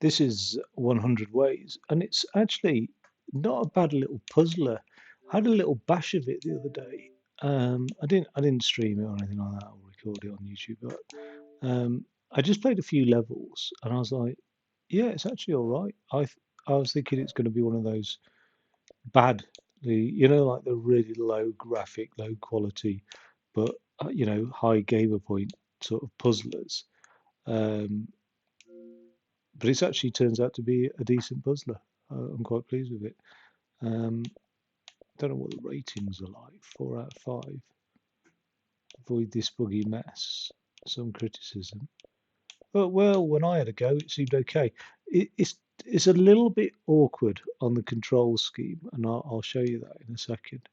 This is 100 Ways, and it's actually not a bad little puzzler. I had a little bash of it the other day. I didn't stream it or anything like that or record it on YouTube, but I just played a few levels, and I was like, yeah, it's actually all right. I was thinking it's going to be one of those bad, like the really low graphic, low quality, but high gamer point sort of puzzlers. Um, but it actually turns out to be a decent puzzler. I'm quite pleased with it. Um, don't know what the ratings are like. 4 out of 5. Avoid this buggy mess. Some criticism. But well, when I had a go, it seemed okay. It's a little bit awkward on the control scheme, and I'll show you that in a second.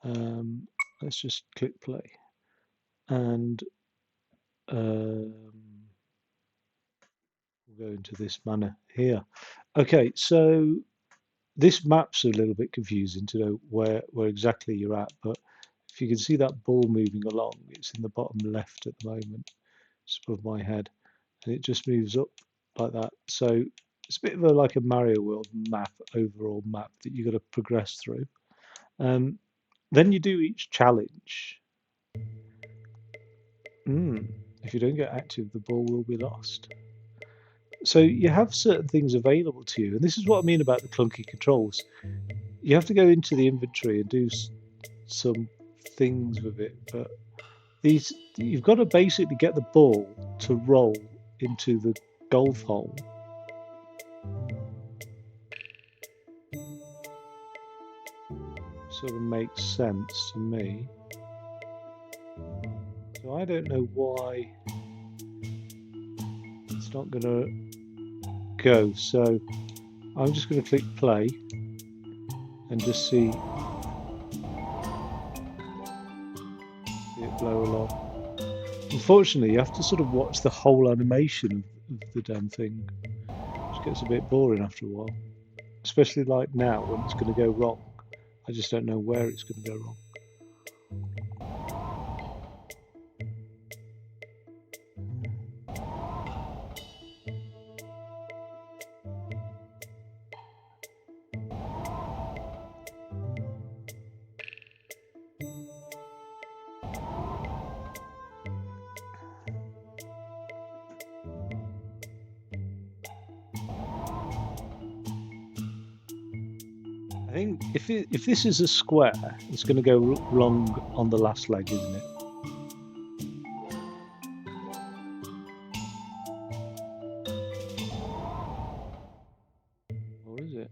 Um, let's just click play, and we'll go into this manner here. Okay, so this map's a little bit confusing to know where exactly you're at, but if you can see that ball moving along, it's in the bottom left at the moment, just above my head, and it just moves up like that. So it's a bit of like a Mario World map, overall map that you've got to progress through. Then you do each challenge. If you don't get active, the ball will be lost. So you have certain things available to you, and this is what I mean about the clunky controls. You have to go into the inventory and do some things with it, but you've got to basically get the ball to roll into the golf hole. Sort of makes sense to me. So I don't know why it's not going to go. So I'm just going to click play and just see it blow along. Unfortunately, you have to sort of watch the whole animation of the damn thing, which gets a bit boring after a while. Especially like now when it's going to go wrong. I just don't know where it's going to go wrong. I think if this is a square, it's going to go wrong on the last leg, isn't it? Or is it?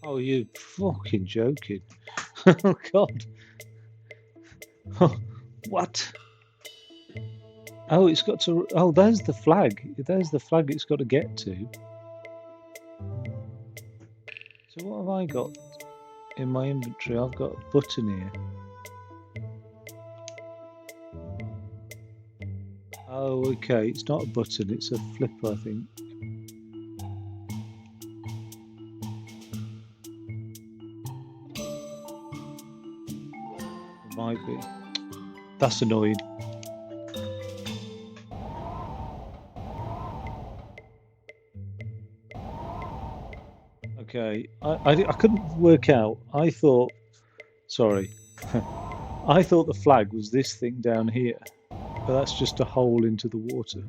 Oh, you're fucking joking. Oh, God. What? Oh, it's got to... Oh, there's the flag. There's the flag it's got to get to. So what have I got in my inventory? I've got a button here. Oh, okay. It's not a button. It's a flipper, I think. It might be. That's annoying. Okay, I couldn't work out. I thought, sorry, I thought the flag was this thing down here, but that's just a hole into the water,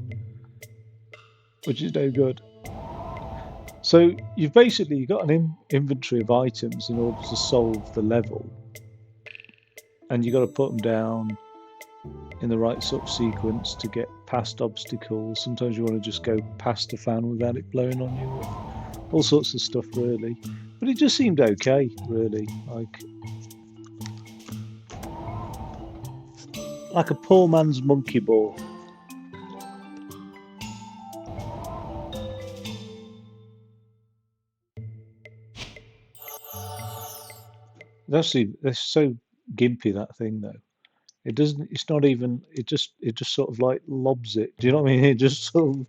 which is no good. So you've basically got an inventory of items in order to solve the level, and you've got to put them down in the right sort of sequence to get past obstacles. Sometimes you want to just go past a fan without it blowing on you. All sorts of stuff, really. But it just seemed okay, really. Like a poor man's monkey ball. That's so gimpy, that thing, though. It doesn't. It's not even. It just sort of like lobs it. Do you know what I mean? It just sort of.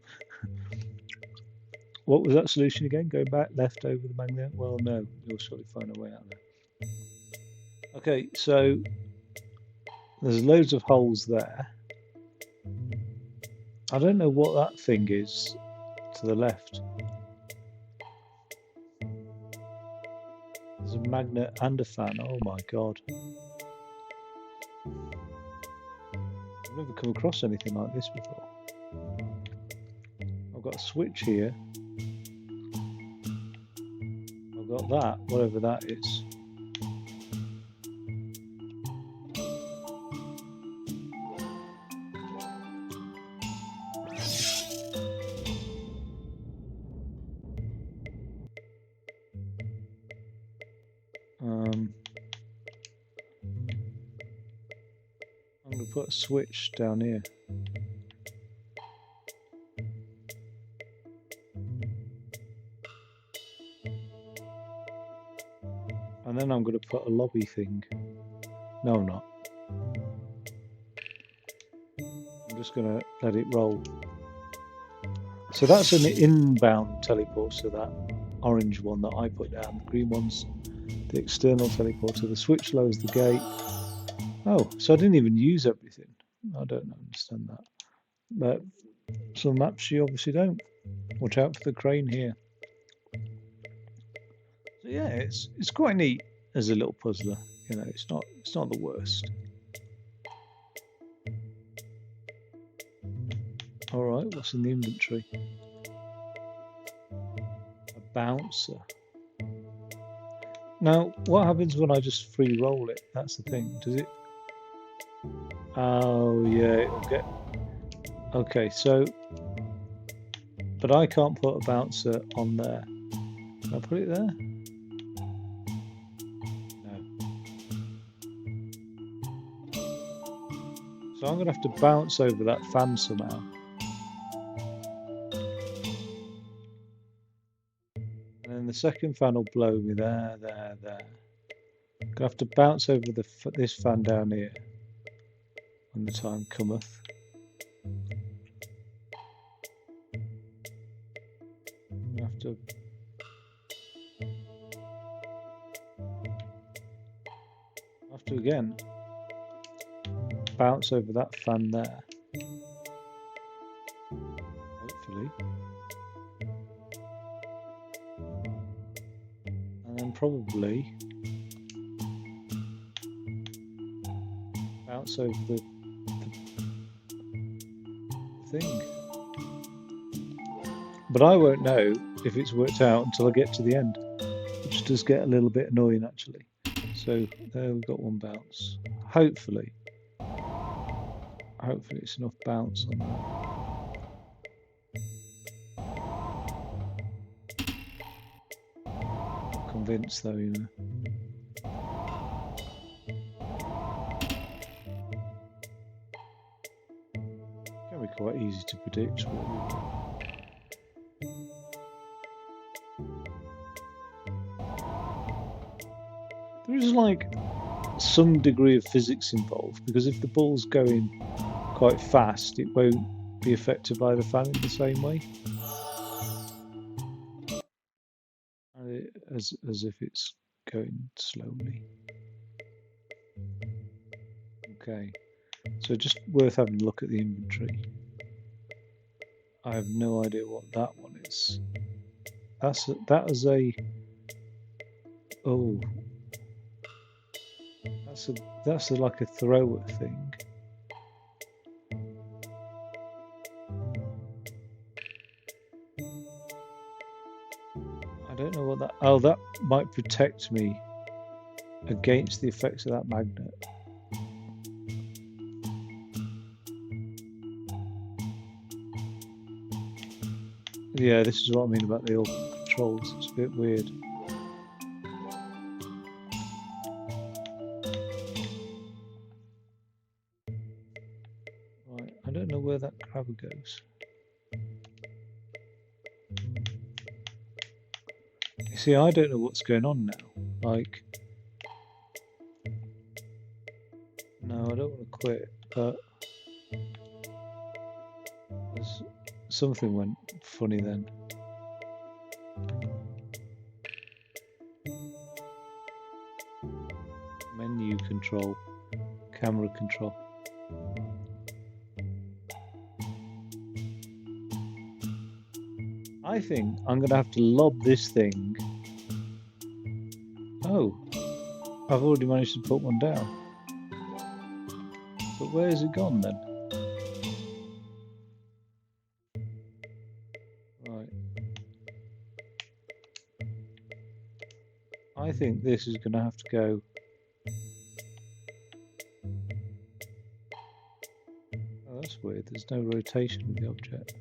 What was that solution again? Go back left over the magnet. Well, no, you'll surely find a way out there. Okay, so There's loads of holes there. I don't know what that thing is to the left. There's a magnet and a fan. Oh my god. I've never come across anything like this before. I've got a switch here. I've got that, whatever that is. I'm going to put a switch down here. And then I'm going to put a lobby thing. No, I'm not. I'm just going to let it roll. So that's an inbound teleporter, that orange one that I put down. The green one's the external teleporter. The switch lowers the gate. Oh, so I didn't even use everything. I don't understand that. But some maps you obviously don't. Watch out for the crane here. So yeah, it's quite neat as a little puzzler. You know, it's not the worst. All right, what's in the inventory? A bouncer. Now, what happens when I just free roll it? That's the thing. Does it? Oh yeah, it'll get. Okay, so, but I can't put a bouncer on there. Can I put it there? No. So I'm gonna have to bounce over that fan somehow. And then the second fan will blow me there. I'm gonna have to bounce over this fan down here when the time cometh. I have to again bounce over that fan there. Hopefully. And then probably bounce over the thing. But I won't know if it's worked out until I get to the end, which does get a little bit annoying actually. So there we've got one bounce. Hopefully it's enough bounce on that. Not convinced though, you know. Can be quite easy to predict. There is like some degree of physics involved, because if the ball's going quite fast, it won't be affected by the fan in the same way as if it's going slowly. Okay, so just worth having a look at the inventory. I have no idea what that one is. That is a oh. That's like a thrower thing. I don't know what that. Oh, that might protect me against the effects of that magnet. Yeah, this is what I mean about the orbital controls. It's a bit weird. Right, I don't know where that grabber goes. You see, I don't know what's going on now. Like, no, I don't want to quit, but something went funny then. Menu control. camera control. I think I'm going to have to lob this thing. Oh, I've already managed to put one down. But where has it gone then? Right. I think this is going to have to go. Oh, that's weird. There's no rotation with the object.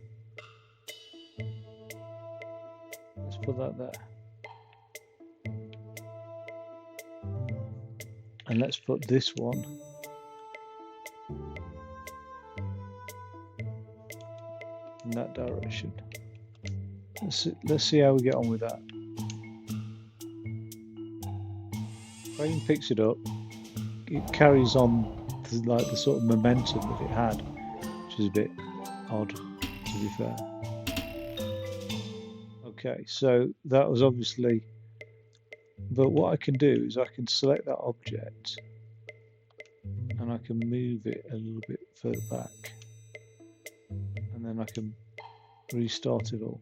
Let's put that there. And let's put this one in that direction. Let's see how we get on with that. Frame picks it up. It carries on like the sort of momentum that it had, which is a bit odd, to be fair. Okay, so that was obviously. But what I can do is I can select that object and I can move it a little bit further back, and then I can restart it all.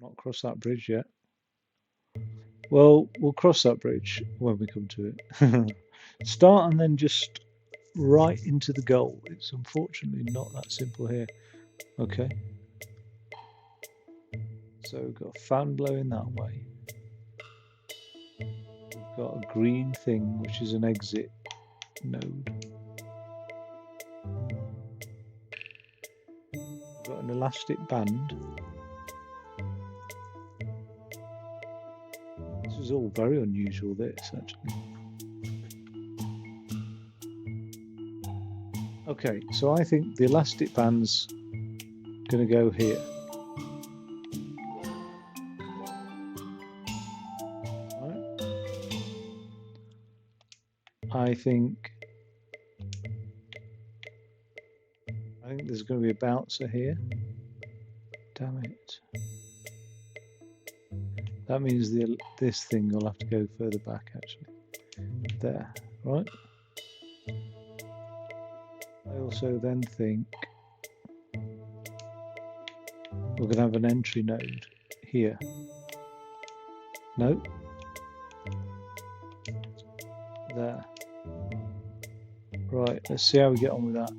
Not crossed that bridge yet. Well, we'll cross that bridge when we come to it. Start and then just right into the goal. It's unfortunately not that simple here. Okay. So we've got a fan blowing that way. We've got a green thing, which is an exit node. We've got an elastic band. This is all very unusual, this, actually. Okay, so I think the elastic band's going to go here. Right. I think there's going to be a bouncer here. Damn it. That means this thing will have to go further back, actually. There, right? I also then think we're going to have an entry node here. No? There. Right, let's see how we get on with that.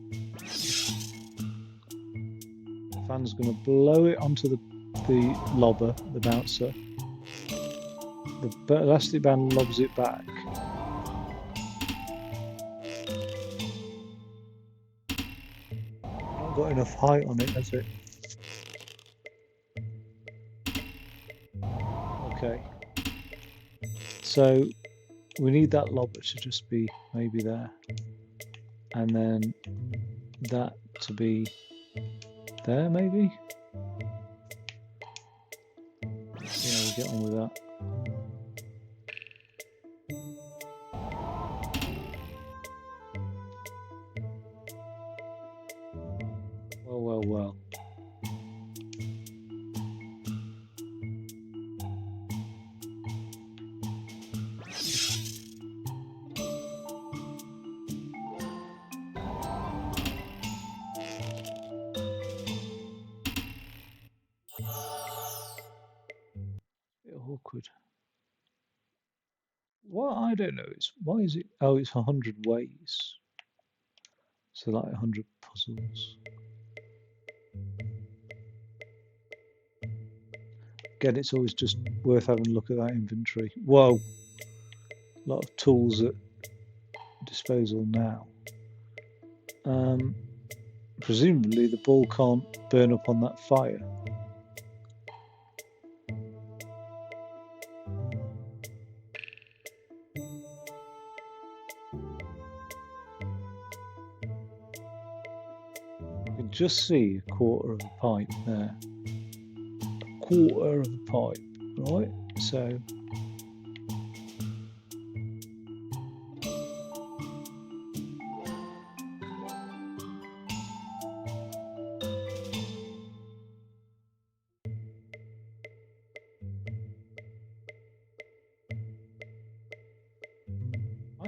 The fan's going to blow it onto the lobber, the bouncer. The elastic band lobs it back. Not got enough height on it, has it? Okay. So we need that lobber to just be maybe there. And then that to be there, maybe? See how we get on with that. Well. Awkward. What I don't know is why is it? Oh, it's 100 ways. So like 100 puzzles. Again, it's always just worth having a look at that inventory. Whoa, a lot of tools at disposal now. Presumably the ball can't burn up on that fire. Just see a quarter of a pipe there. A quarter of a pipe, right? So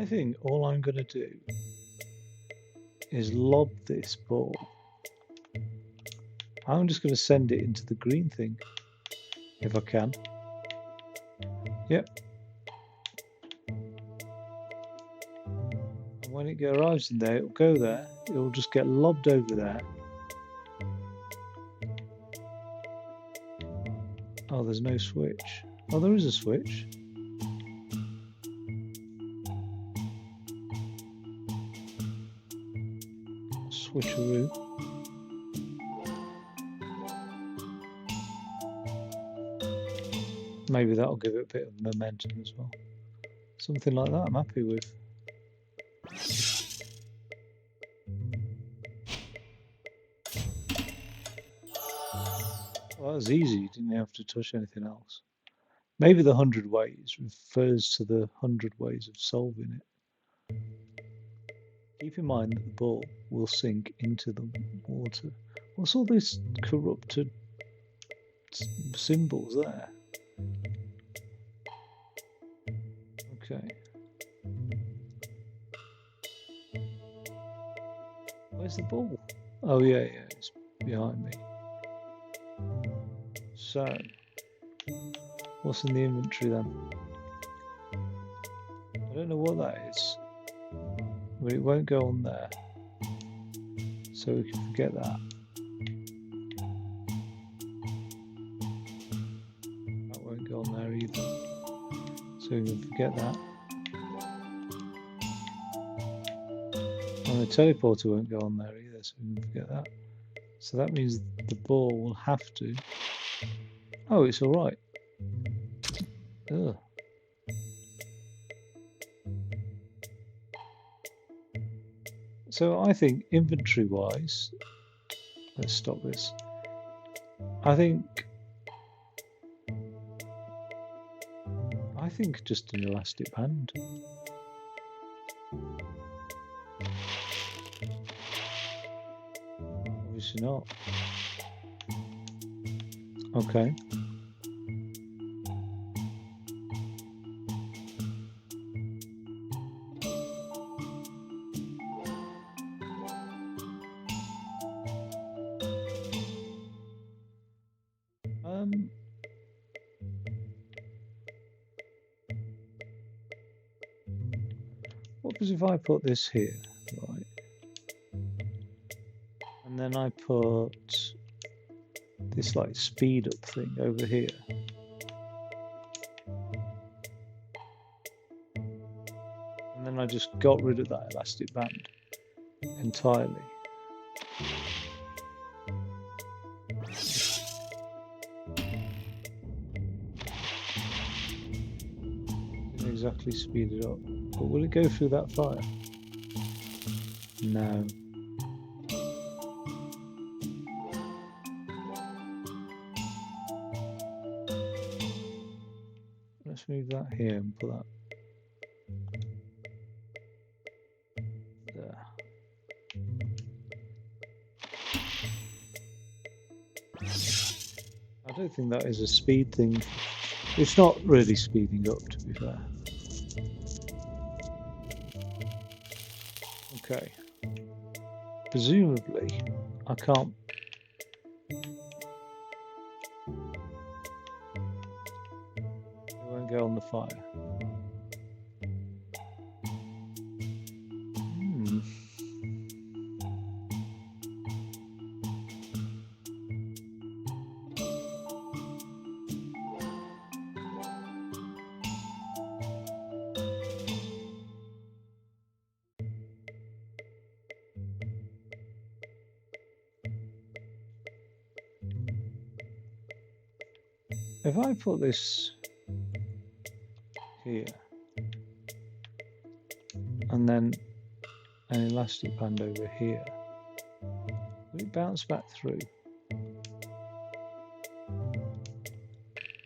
I think all I'm going to do is lob this ball. I'm just going to send it into the green thing, if I can. Yep. And when it arrives in there, it'll go there. It'll just get lobbed over there. Oh, there's no switch. Oh, there is a switch. Switcheroo. Maybe that'll give it a bit of momentum as well. Something like that I'm happy with. Well, that was easy, you didn't have to touch anything else. Maybe the 100 ways refers to the 100 ways of solving it. Keep in mind that the ball will sink into the water. What's all this corrupted symbols there? Okay. Where's the ball? Oh yeah, it's behind me. So, what's in the inventory then? I don't know what that is, but it won't go on there. So we can forget that. That won't go on there either. So we can forget that. And the teleporter won't go on there either, so we can forget that. So that means the ball will have to... Oh, it's alright. Ugh. So I think inventory-wise... Let's stop this. I think just an elastic band. Obviously not. Okay. What happens if I put this here, right? And then I put this like speed up thing over here. And then I just got rid of that elastic band entirely. Didn't exactly speed it up. But will it go through that fire? No. Let's move that here and put that there. I don't think that is a speed thing. It's not really speeding up, to be fair. Okay. Presumably, I can't... It won't go on the fire. If I put this here, and then an elastic band over here, will it bounce back through?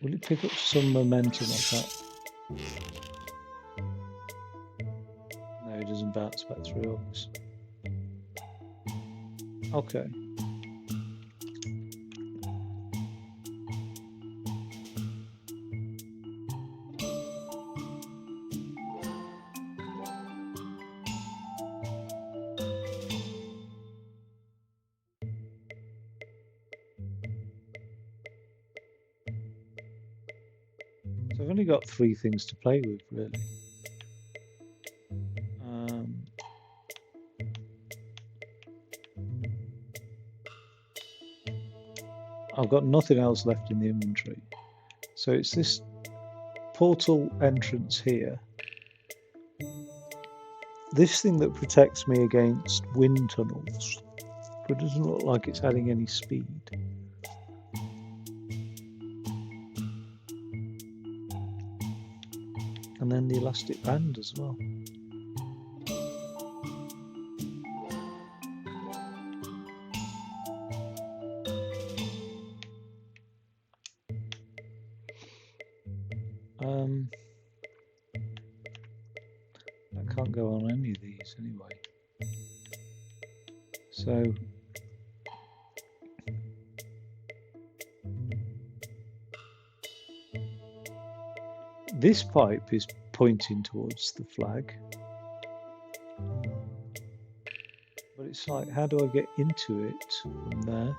Will it pick up some momentum off that? No, it doesn't bounce back through, obviously. Okay. only got 3 things to play with, really. I've got nothing else left in the inventory. So it's this portal entrance here. This thing that protects me against wind tunnels, but it doesn't look like it's adding any speed. And then the elastic band as well. I can't go on any of these anyway. So this pipe is pointing towards the flag. But it's like, how do I get into it from there?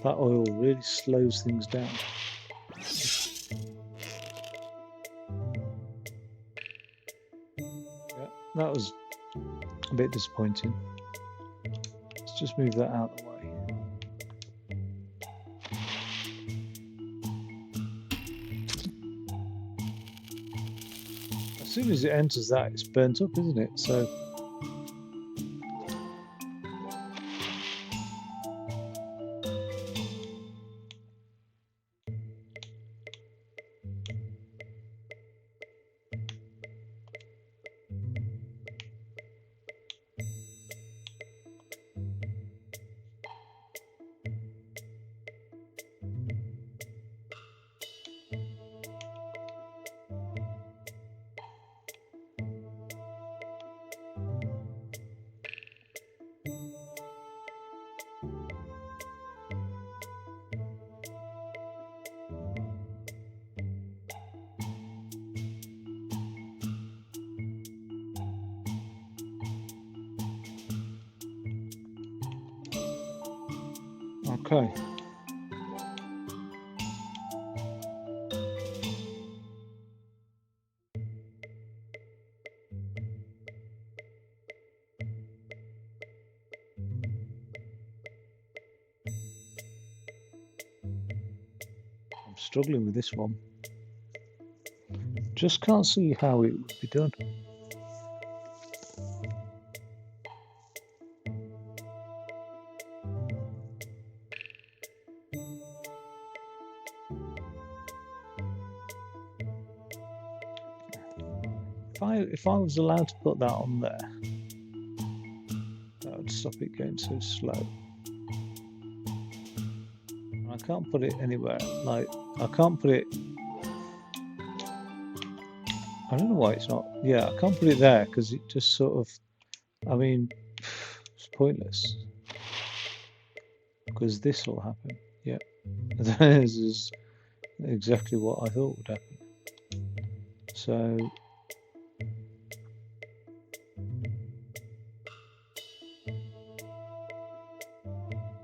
That oil really slows things down. Yeah, that was a bit disappointing. Let's just move that out of the way. As soon as it enters that, it's burnt up, isn't it? So okay. I'm struggling with this one. Just can't see how it would be done. If I was allowed to put that on there, that would stop it going so slow. I can't put it anywhere. Like, I can't put it. I don't know why it's not. Yeah, I can't put it there because it just sort of. I mean, it's pointless. Because this will happen. Yeah. This is exactly what I thought would happen. So.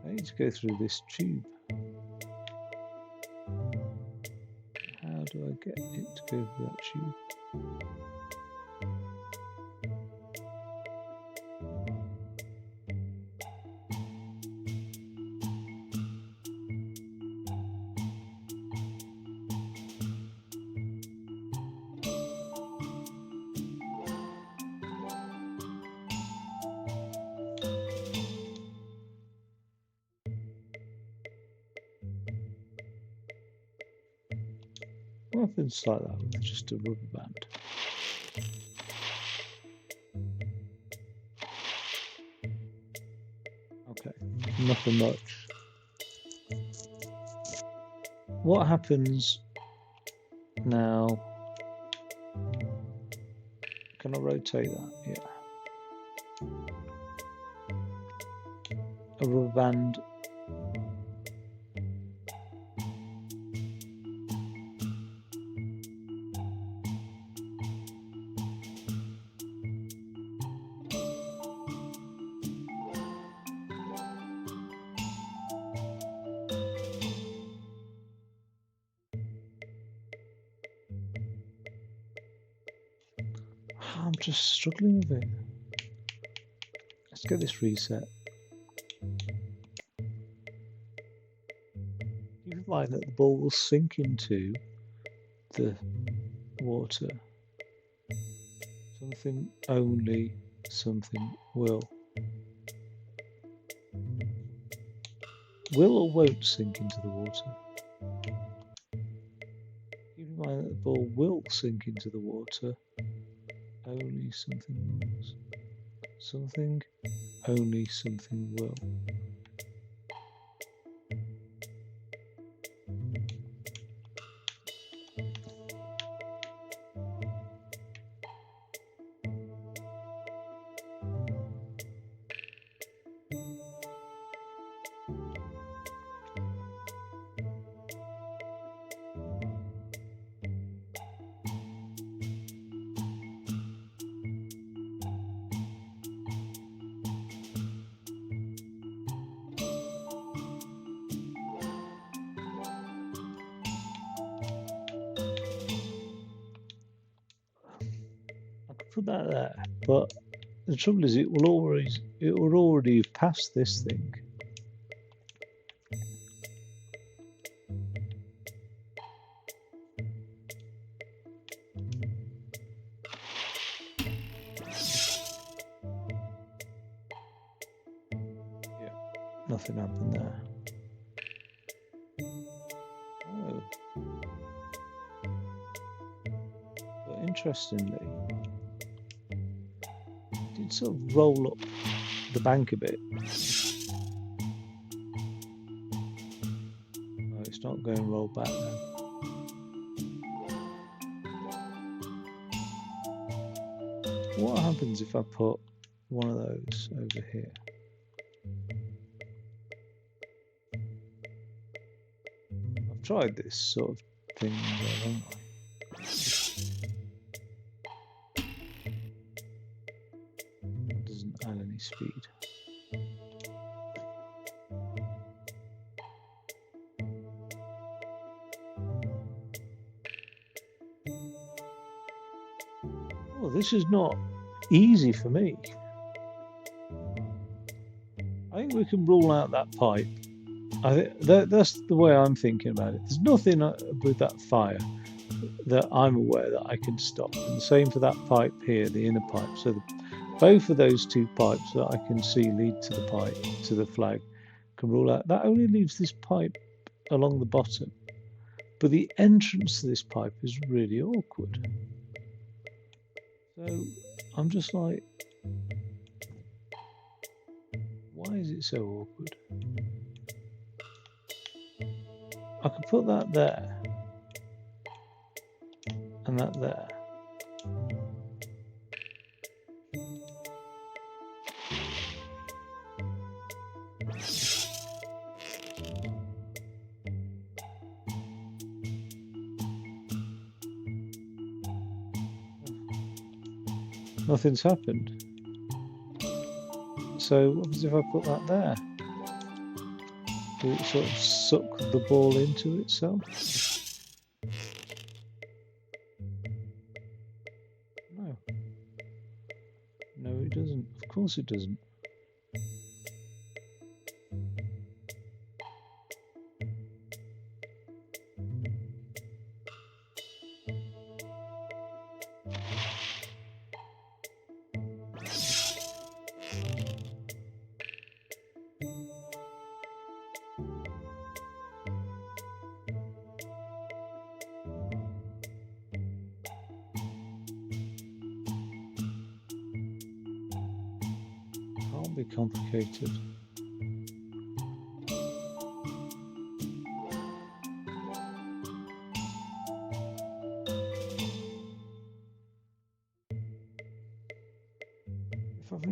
I need to go through this tube. How do I get it to go through that tube? What happens like that with just a rubber band? Nothing much. What happens now? Can I rotate that? Yeah. A rubber band. I'm just struggling with it. Let's get this reset. Keep in mind that the ball will sink into the water. Something, only something will. Will or won't sink into the water. Keep in mind that the ball will sink into the water. Only something wills. Something, only something will. Put that there, but the trouble is it will already have passed this thing. Yeah, nothing happened there. Oh. But interestingly, it did sort of roll up the bank a bit. Oh, it's not going to roll back now. What happens if I put one of those over here? I've tried this sort of thing, haven't I? That doesn't add any speed. Oh, this is not easy for me. I think we can rule out that pipe. I think that's the way I'm thinking about it. There's nothing with that fire that I'm aware that I can stop. And the same for that pipe here, the inner pipe. So both of those two pipes that I can see lead to the pipe, to the flag, can rule out. That only leaves this pipe along the bottom. But the entrance to this pipe is really awkward. So I'm just like, why is it so awkward? I could put that there and that there. Nothing's happened. So what happens if I put that there? Does it sort of suck the ball into itself? No. No, it doesn't. Of course it doesn't. Can't be complicated.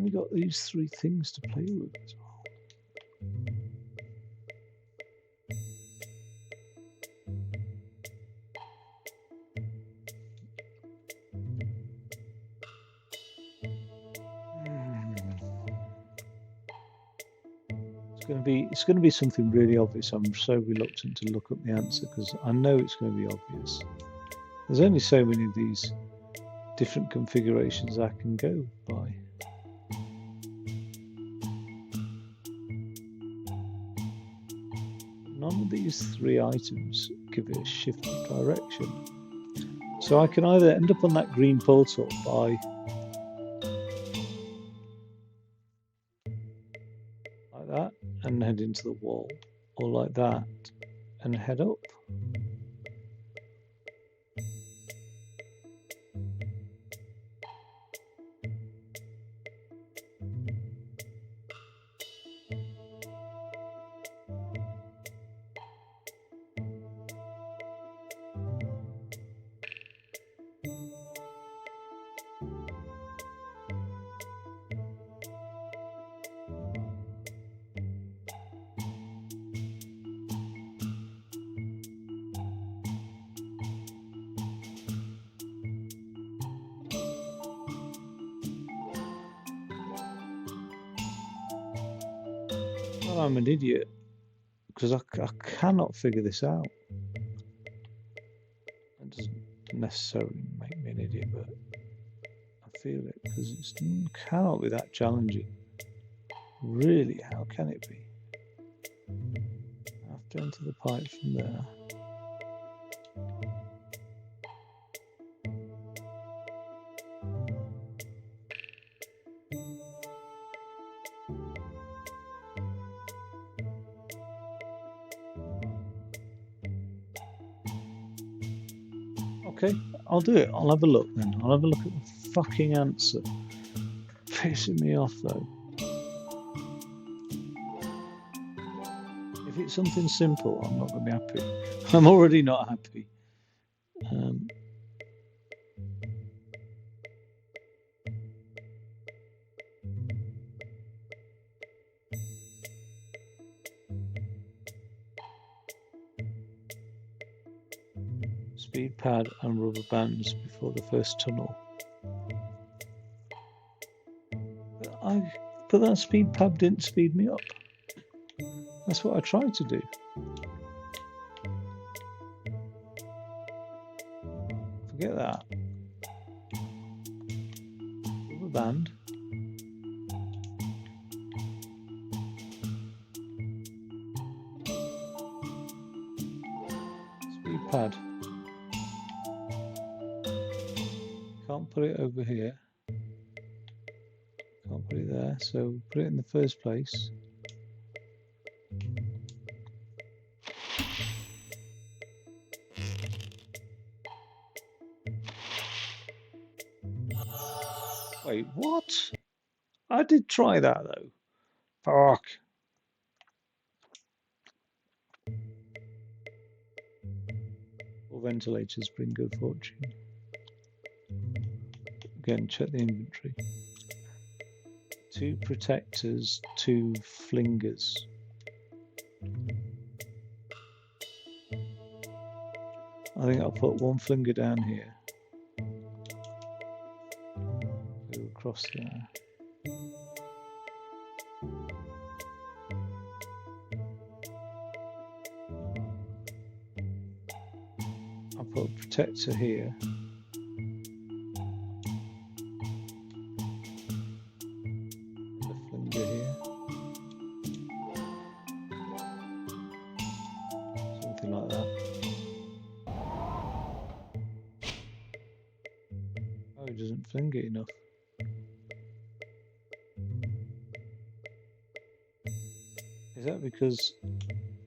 only got these 3 things to play with as well. It's going to be something really obvious. I'm so reluctant to look up the answer because I know it's going to be obvious. There's only so many of these different configurations I can go by. None of these 3 items give it a shift of direction. So I can either end up on that green portal by like that and head into the wall, or like that and head up. Well, I'm an idiot because I cannot figure this out. It doesn't necessarily make me an idiot, but I feel it because it cannot be that challenging. Really, how can it be? I have to enter the pipe from there. Okay, I'll do it. I'll have a look then. I'll have a look at the fucking answer. Pissing me off though. If it's something simple, I'm not going to be happy. I'm already not happy. Speed pad and rubber bands before the first tunnel. But that speed pad didn't speed me up. That's what I tried to do. Forget that. Rubber band. Speed pad. Can't put it over here. Can't put it there, so put it in the first place. Wait, what? I did try that though. Fuck. All ventilators bring good fortune. Again, check the inventory. 2 protectors, 2 flingers. I think I'll put 1 flinger down here. Go across there. I'll put a protector here. Flinger enough. Is that because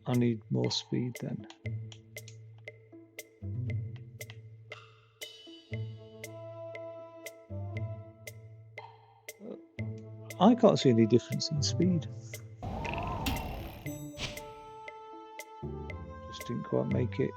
I need more speed then? I can't see any difference in speed. Just didn't quite make it.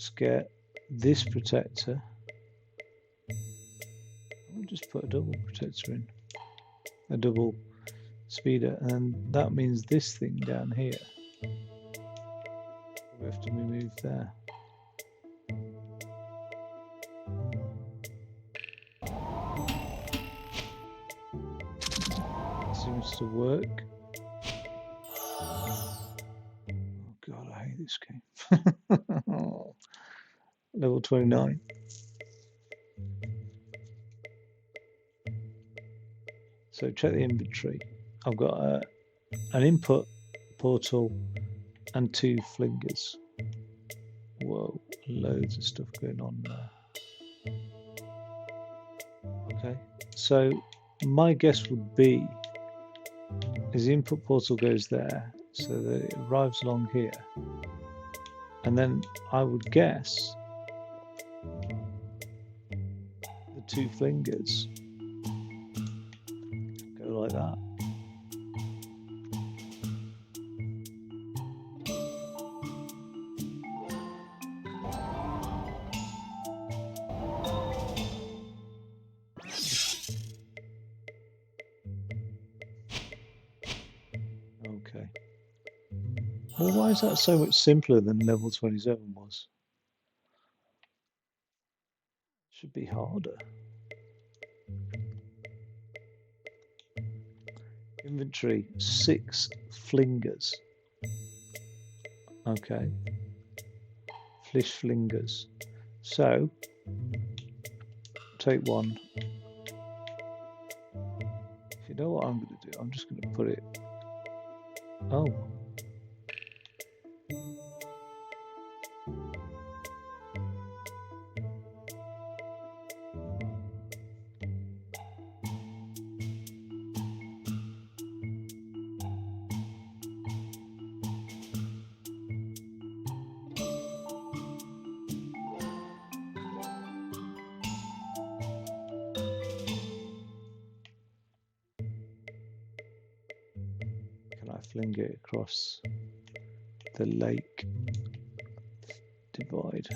Let's get this protector. I'll just put a double protector in, a double speeder, and that means this thing down here we have to be moved there. Seems to work. Oh God, I hate this game. Level 29. So check the inventory. I've got an input portal and 2 flingers. Whoa, loads of stuff going on there. Okay, so my guess would be is the input portal goes there so that it arrives along here, and then I would guess the 2 flingers go like that. Okay. Well, why is that so much simpler than level 27 was? Should be harder. Inventory, 6 flingers. Okay. Flish flingers. So, take 1. If you know what I'm going to do, I'm just going to put it... Oh. Fling it across the lake divide.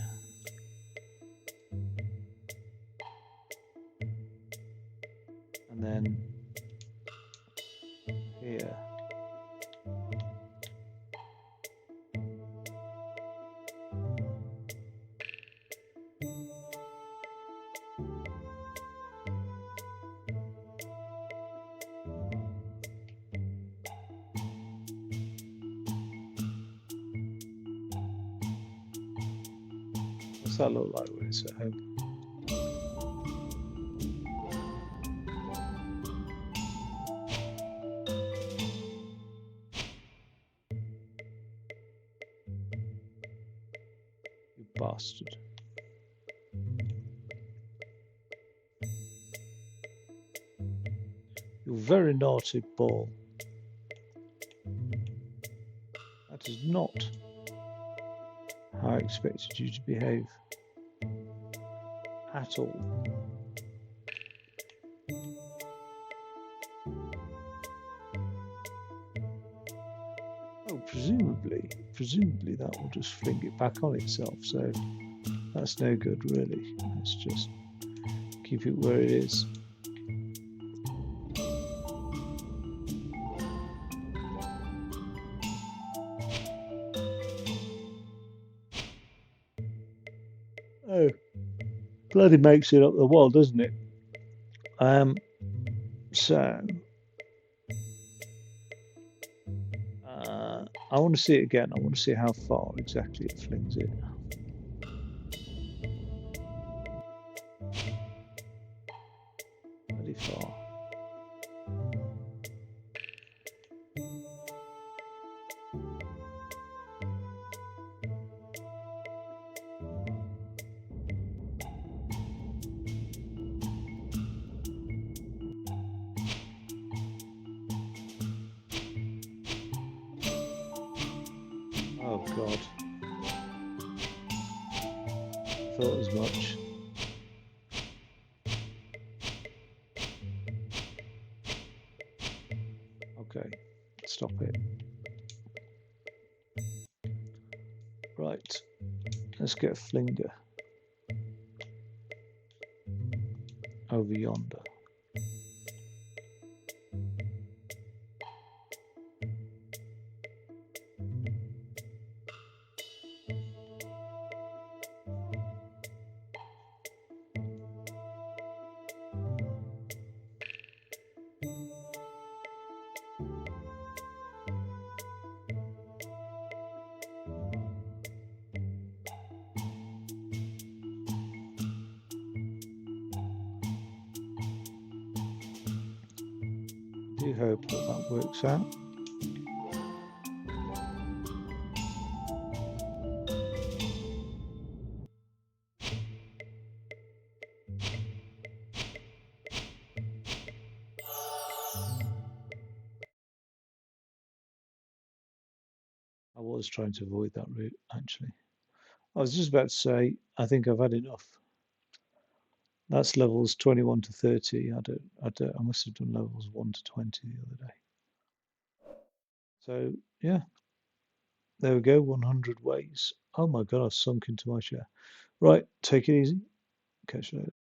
And then here. What's that look like when it's at home? You bastard. You're very naughty, ball. That is not how I expected you to behave. At all. Oh, presumably that will just fling it back on itself, so that's no good really. Let's just keep it where it is. Oh, bloody makes it up the wall, doesn't it? So I want to see it again. I want to see how far exactly it flings it. Pretty far. Oh God. Thought as much. Okay, stop it. Right, Let's get a flinger over yonder. Do hope that works out. I was trying to avoid that route, actually. I was just about to say, I think I've had enough. That's levels 21 to 30. I must have done levels 1 to 20 the other day. So, yeah, there we go, 100 ways. Oh my God, I've sunk into my chair. Right, take it easy. Catch you later.